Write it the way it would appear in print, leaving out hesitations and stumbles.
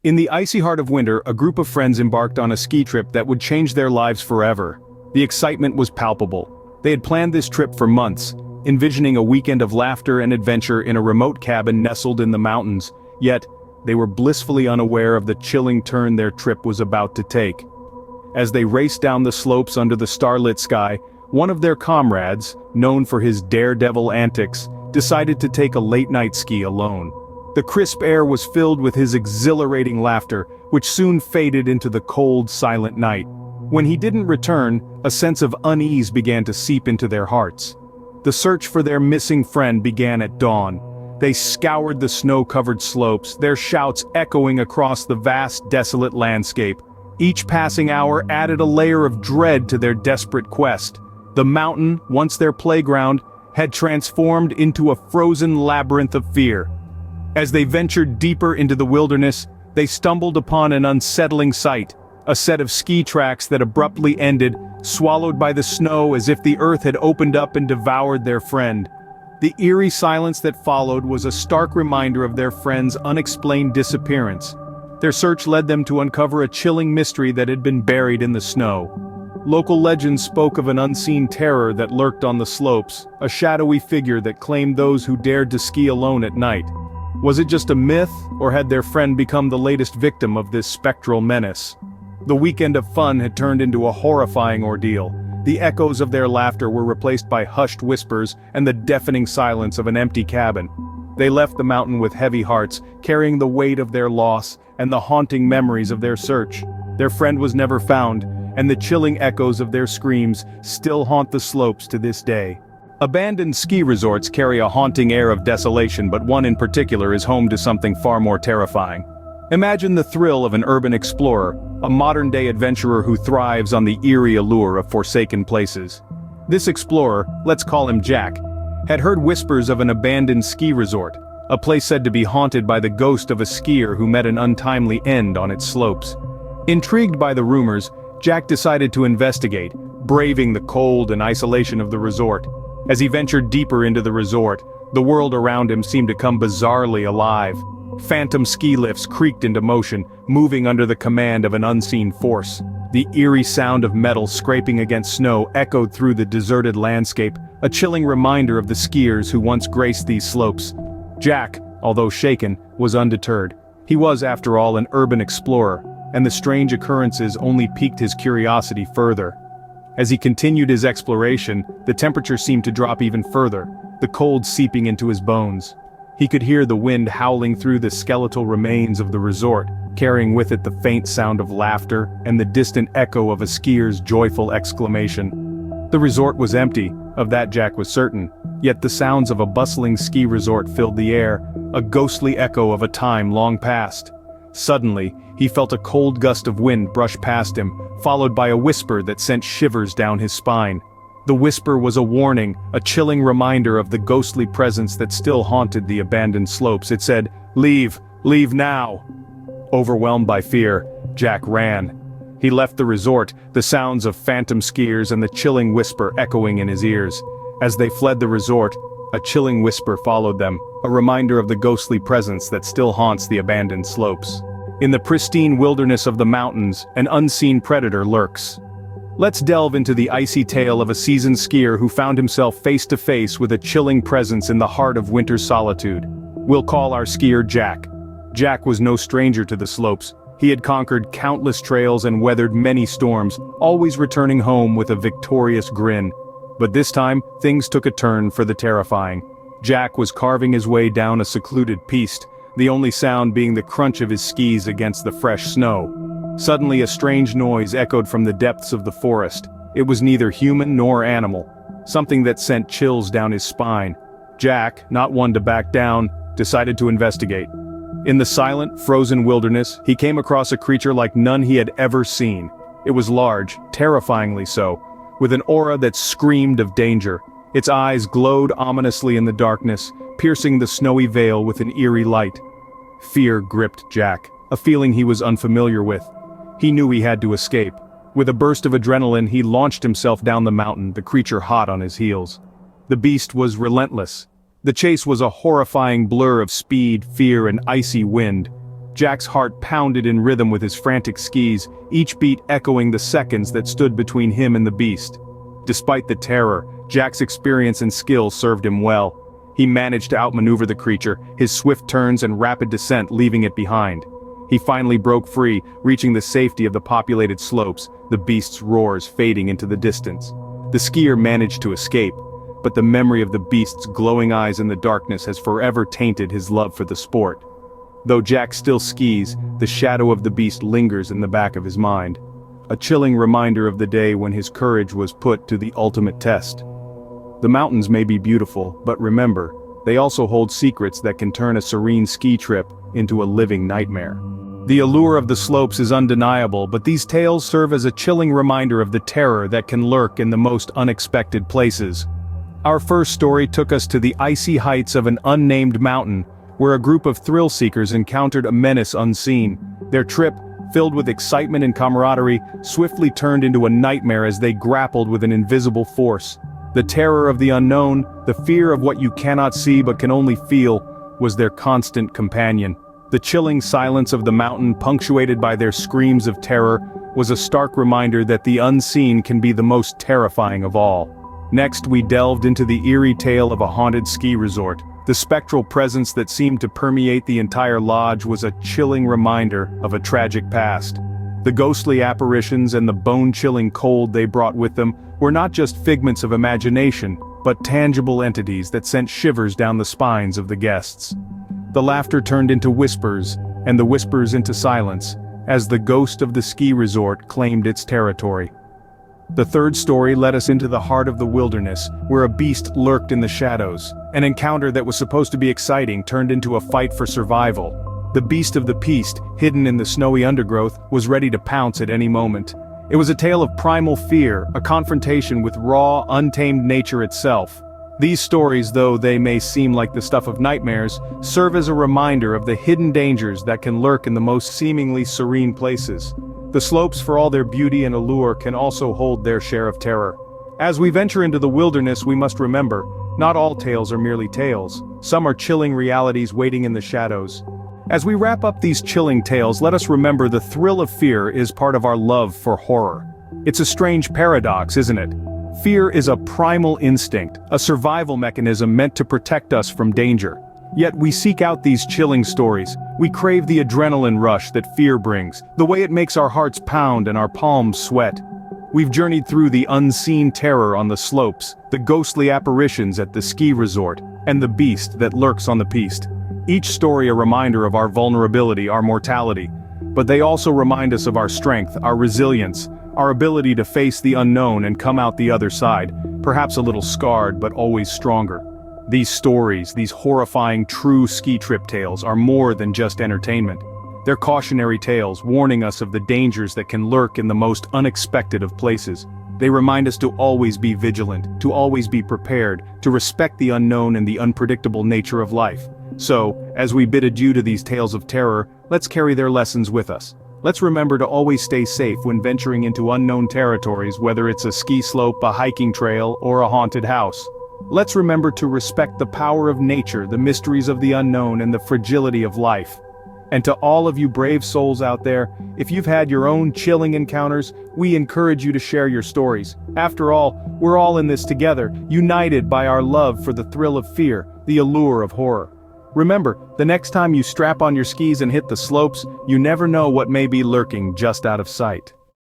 In the icy heart of winter, a group of friends embarked on a ski trip that would change their lives forever. The excitement was palpable. They had planned this trip for months, envisioning a weekend of laughter and adventure in a remote cabin nestled in the mountains, yet they were blissfully unaware of the chilling turn their trip was about to take. As they raced down the slopes under the starlit sky, one of their comrades, known for his daredevil antics, decided to take a late-night ski alone. The crisp air was filled with his exhilarating laughter, which soon faded into the cold, silent night. When he didn't return, a sense of unease began to seep into their hearts. The search for their missing friend began at dawn. They scoured the snow-covered slopes, their shouts echoing across the vast, desolate landscape. Each passing hour added a layer of dread to their desperate quest. The mountain, once their playground, had transformed into a frozen labyrinth of fear. As they ventured deeper into the wilderness, they stumbled upon an unsettling sight, a set of ski tracks that abruptly ended, swallowed by the snow as if the earth had opened up and devoured their friend. The eerie silence that followed was a stark reminder of their friend's unexplained disappearance. Their search led them to uncover a chilling mystery that had been buried in the snow. Local legends spoke of an unseen terror that lurked on the slopes, a shadowy figure that claimed those who dared to ski alone at night. Was it just a myth, or had their friend become the latest victim of this spectral menace? The weekend of fun had turned into a horrifying ordeal. The echoes of their laughter were replaced by hushed whispers and the deafening silence of an empty cabin. They left the mountain with heavy hearts, carrying the weight of their loss and the haunting memories of their search. Their friend was never found, and the chilling echoes of their screams still haunt the slopes to this day. Abandoned ski resorts carry a haunting air of desolation, but one in particular is home to something far more terrifying. Imagine the thrill of an urban explorer, a modern-day adventurer who thrives on the eerie allure of forsaken places. This explorer, let's call him Jack, had heard whispers of an abandoned ski resort, a place said to be haunted by the ghost of a skier who met an untimely end on its slopes. Intrigued by the rumors, Jack decided to investigate, braving the cold and isolation of the resort. As he ventured deeper into the resort, the world around him seemed to come bizarrely alive. Phantom ski lifts creaked into motion, moving under the command of an unseen force. The eerie sound of metal scraping against snow echoed through the deserted landscape, a chilling reminder of the skiers who once graced these slopes. Jack, although shaken, was undeterred. He was, after all, an urban explorer, and the strange occurrences only piqued his curiosity further. As he continued his exploration, the temperature seemed to drop even further, the cold seeping into his bones. He could hear the wind howling through the skeletal remains of the resort, carrying with it the faint sound of laughter and the distant echo of a skier's joyful exclamation. The resort was empty, of that Jack was certain, yet the sounds of a bustling ski resort filled the air, a ghostly echo of a time long past. Suddenly, he felt a cold gust of wind brush past him, followed by a whisper that sent shivers down his spine. The whisper was a warning, a chilling reminder of the ghostly presence that still haunted the abandoned slopes. It said, "Leave, leave now." Overwhelmed by fear, Jack ran. He left the resort, the sounds of phantom skiers and the chilling whisper echoing in his ears. As they fled the resort, a chilling whisper followed them, a reminder of the ghostly presence that still haunts the abandoned slopes. In the pristine wilderness of the mountains, an unseen predator lurks. Let's delve into the icy tale of a seasoned skier who found himself face to face with a chilling presence in the heart of winter's solitude. We'll call our skier Jack. Jack was no stranger to the slopes. He had conquered countless trails and weathered many storms, always returning home with a victorious grin. But this time, things took a turn for the terrifying. Jack was carving his way down a secluded piste, the only sound being the crunch of his skis against the fresh snow. Suddenly a strange noise echoed from the depths of the forest. It was neither human nor animal, something that sent chills down his spine. Jack, not one to back down, decided to investigate. In the silent, frozen wilderness, he came across a creature like none he had ever seen. It was large, terrifyingly so, with an aura that screamed of danger. Its eyes glowed ominously in the darkness, piercing the snowy veil with an eerie light. Fear gripped Jack, a feeling he was unfamiliar with. He knew he had to escape. With a burst of adrenaline, he launched himself down the mountain, the creature hot on his heels. The beast was relentless. The chase was a horrifying blur of speed, fear, and icy wind. Jack's heart pounded in rhythm with his frantic skis, each beat echoing the seconds that stood between him and the beast. Despite the terror, Jack's experience and skill served him well. He managed to outmaneuver the creature, his swift turns and rapid descent leaving it behind. He finally broke free, reaching the safety of the populated slopes, the beast's roars fading into the distance. The skier managed to escape, but the memory of the beast's glowing eyes in the darkness has forever tainted his love for the sport. Though Jack still skis, the shadow of the beast lingers in the back of his mind. A chilling reminder of the day when his courage was put to the ultimate test. The mountains may be beautiful, but remember, they also hold secrets that can turn a serene ski trip into a living nightmare. The allure of the slopes is undeniable, but these tales serve as a chilling reminder of the terror that can lurk in the most unexpected places. Our first story took us to the icy heights of an unnamed mountain, where a group of thrill-seekers encountered a menace unseen. Their trip, filled with excitement and camaraderie, swiftly turned into a nightmare as they grappled with an invisible force. The terror of the unknown, the fear of what you cannot see but can only feel, was their constant companion. The chilling silence of the mountain, punctuated by their screams of terror, was a stark reminder that the unseen can be the most terrifying of all. Next, we delved into the eerie tale of a haunted ski resort. The spectral presence that seemed to permeate the entire lodge was a chilling reminder of a tragic past. The ghostly apparitions and the bone-chilling cold they brought with them were not just figments of imagination, but tangible entities that sent shivers down the spines of the guests. The laughter turned into whispers, and the whispers into silence, as the ghost of the ski resort claimed its territory. The third story led us into the heart of the wilderness, where a beast lurked in the shadows. An encounter that was supposed to be exciting turned into a fight for survival. The beast of the beast, hidden in the snowy undergrowth, was ready to pounce at any moment. It was a tale of primal fear, a confrontation with raw, untamed nature itself. These stories, though they may seem like the stuff of nightmares, serve as a reminder of the hidden dangers that can lurk in the most seemingly serene places. The slopes, for all their beauty and allure, can also hold their share of terror. As we venture into the wilderness, we must remember, not all tales are merely tales. Some are chilling realities waiting in the shadows. As we wrap up these chilling tales, let us remember the thrill of fear is part of our love for horror. It's a strange paradox, isn't it? Fear is a primal instinct, a survival mechanism meant to protect us from danger. Yet we seek out these chilling stories. We crave the adrenaline rush that fear brings, the way it makes our hearts pound and our palms sweat. We've journeyed through the unseen terror on the slopes, the ghostly apparitions at the ski resort, and the beast that lurks on the piste. Each story a reminder of our vulnerability, our mortality. But they also remind us of our strength, our resilience, our ability to face the unknown and come out the other side, perhaps a little scarred but always stronger. These stories, these horrifying true ski trip tales, are more than just entertainment. They're cautionary tales warning us of the dangers that can lurk in the most unexpected of places. They remind us to always be vigilant, to always be prepared, to respect the unknown and the unpredictable nature of life. So, as we bid adieu to these tales of terror, let's carry their lessons with us. Let's remember to always stay safe when venturing into unknown territories, whether it's a ski slope, a hiking trail, or a haunted house. Let's remember to respect the power of nature, the mysteries of the unknown, and the fragility of life. And to all of you brave souls out there, if you've had your own chilling encounters, we encourage you to share your stories. After all, we're all in this together, united by our love for the thrill of fear, the allure of horror. Remember, the next time you strap on your skis and hit the slopes, you never know what may be lurking just out of sight.